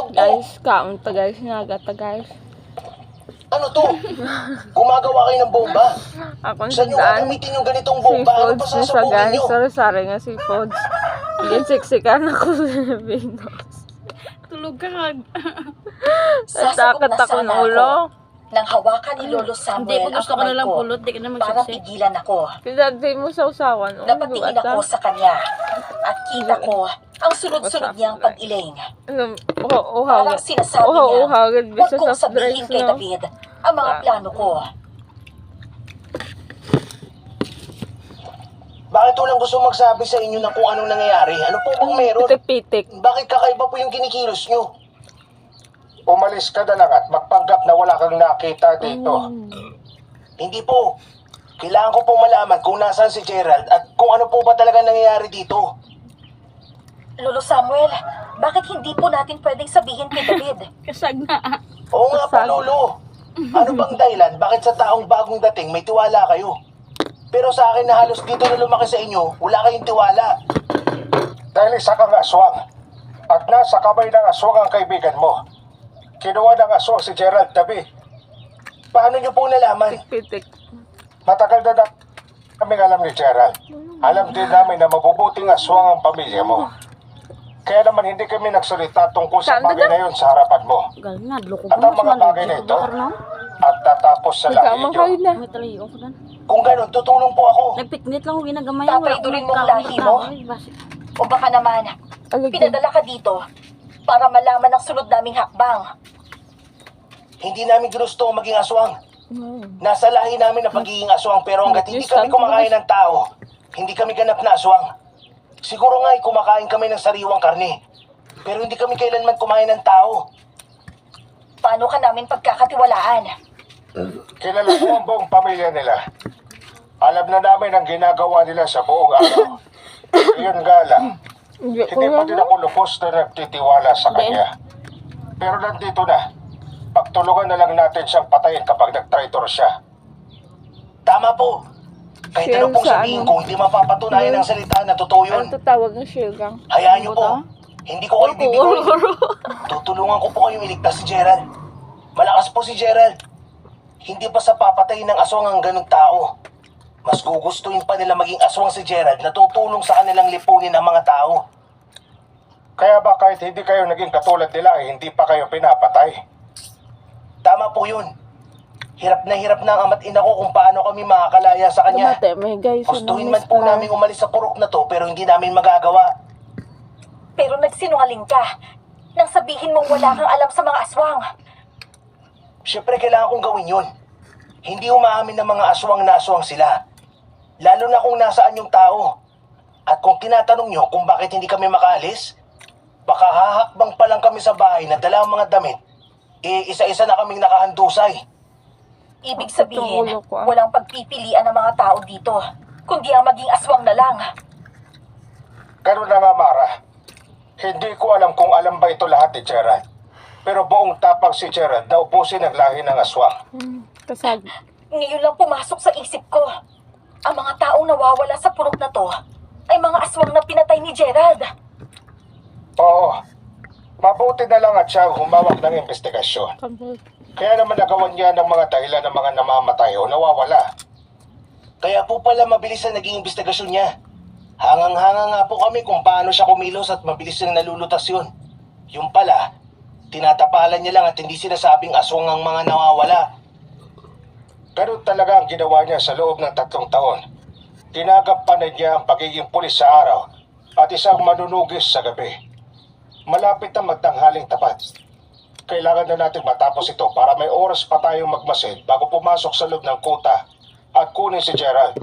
to? Guys, kaon ta guys, nagata guys. Ano to? Gumagawa kayo ng bomba? Akong Saan nyo tandaan, gagamitin yung ganitong bomba? Ano seafoods pa na sa sasabukin guys. nyo? Sari-sari nga seafoods. Yan, siksikan ako sa Pilipinas. Tulog ka kag. Sasabog Takot na ako sana ng ulo. nang hawakan ni Lolo Hindi Samuel ko gusto ko na lang ko pulot, di ka na para magsaksi. pigilan ako. Pinadbay mo sa usawan. Napatingin ako sa kanya at kita ko ang sunod-sunod niyang pag-iling. Uhaw. Parang sinasabi niya, Uhaw. huwag Bisa kong soft sabihin drinks, kay no? David ang mga plano ko. Bakit walang gusto magsabi sa inyo ng kung anong nangyayari? Ano po bang meron? Pitik-pitik. Bakit kakaiba po yung kinikilos nyo? Umalis ka na lang at magpanggap na wala kang nakita dito. Hindi po. Kailangan ko pong malaman kung nasaan si Gerald at kung ano po ba talaga nangyayari dito. Lolo Samuel, bakit hindi po natin pwedeng sabihin kay David? Kasag na. Oo nga po, Lolo. Ano bang dahilan? Bakit sa taong bagong dating may tiwala kayo? Pero sa akin na halos dito na lumaki sa inyo, wala kayong tiwala. Dahil isa kang aswang at nasa kamay ng aswang ang kaibigan mo. Kinuha ng aswang si Gerald Tabi. Paano nyo po nalaman? Pitik. Matagal na kaming alam ni Gerald. Alam din namin na mabubuting aswang ang pamilya mo. Kaya naman hindi kami nagsalita tungkol sa bagay na yun sa harapan mo. Galing na, loko At pa ang mga bagay na ito at tatapos sa Ikaw lahi mang nyo. kayo na. May talayo ko dan. Kung ganun, tutulong po ako. Nagpiknit lang ko ginagamay. Papaidurin mo ang lahi mo? O baka naman, Alagyan. pinadala ka dito para malaman ang sunod naming hakbang. Hindi namin ginusto ang maging aswang. Nasa lahi namin na pagiging aswang pero hanggat hindi Yes, kami tama. kumakain ng tao, hindi kami ganap na aswang. Siguro nga ay kumakain kami ng sariwang karne. Pero hindi kami kailanman kumain ng tao. Paano ka namin pagkakatiwalaan? Kilala mo ang buong pamilya nila. Alam na namin ang ginagawa nila sa buong araw. Iyon nga lang, Hindi ko hindi pa din lang. ako lubos na nagtitiwala sa kanya. Pero nandito na. Pagtulungan na lang natin siyang patayin kapag nag-traitor siya. Tama po. Kahit ano Shell pong sa sabihin ano? ko, hindi mapapatunayan ng salita na totoo yun. Ano tatawag ng shilgang? Hayaan niyo po. Hindi ko kayo bibigoy. Tutulungan ko po kayong iligtas si Gerald. Malakas po si Gerald. Hindi pa sa papatayin ng aswang ang ganung tao. Mas gugustuhin pa nila maging aswang si Gerald na tutulong sa kanilang lipunin ang mga tao. Kaya ba kahit hindi kayo naging katulad nila ay hindi pa kayo pinapatay? Tama po yun. Hirap na ang ama't ina ko kung paano kami makakalaya sa kanya. Kamate, may guys. Gustuhin man po namin umalis sa purok na to pero hindi namin magagawa. Pero nagsinungaling ka nang sabihin mong wala kang alam sa mga aswang. Siyempre kailangan kong gawin yun. Hindi umaamin ng mga aswang na aswang sila. Lalo na kung nasaan yung tao. At kung tinatanong nyo kung bakit hindi kami makaalis, baka hahakbang pa lang kami sa bahay na dala ang mga damit. Isa-isa na kaming nakahandusay. Ibig sabihin, Tutulog ko, ah. walang pagpipilian ng mga tao dito, kundi ang maging aswang na lang. Ganun na nga, Mara. Hindi ko alam kung alam ba ito lahat ni Gerald. Pero buong tapang si Gerald na ubusin ang lahi ng aswang. Kasag. Ngayon lang pumasok sa isip ko. Ang mga taong nawawala sa purok na to ay mga aswang na pinatay ni Gerald. Oo. Mabuti na lang at siya ang humawak ng investigasyon. Kaya naman nagawan niya ng mga dahilan ng mga namamatay o nawawala. Kaya po pala mabilis na naging investigasyon niya. Hangang-hanga nga po kami kung paano siya kumilos at mabilis na nalulutas yun. Yung pala, tinatapalan niya lang at hindi sinasabing aswang ang mga nawawala. Ganun talaga ang ginawa niya sa loob ng 3 taon. Ginagampanan niya ang pagiging pulis sa araw at isang manunugis sa gabi. Malapit na magtanghaling tapat. Kailangan na natin matapos ito para may oras pa tayong magmasid bago pumasok sa loob ng kuta at kunin si Gerald.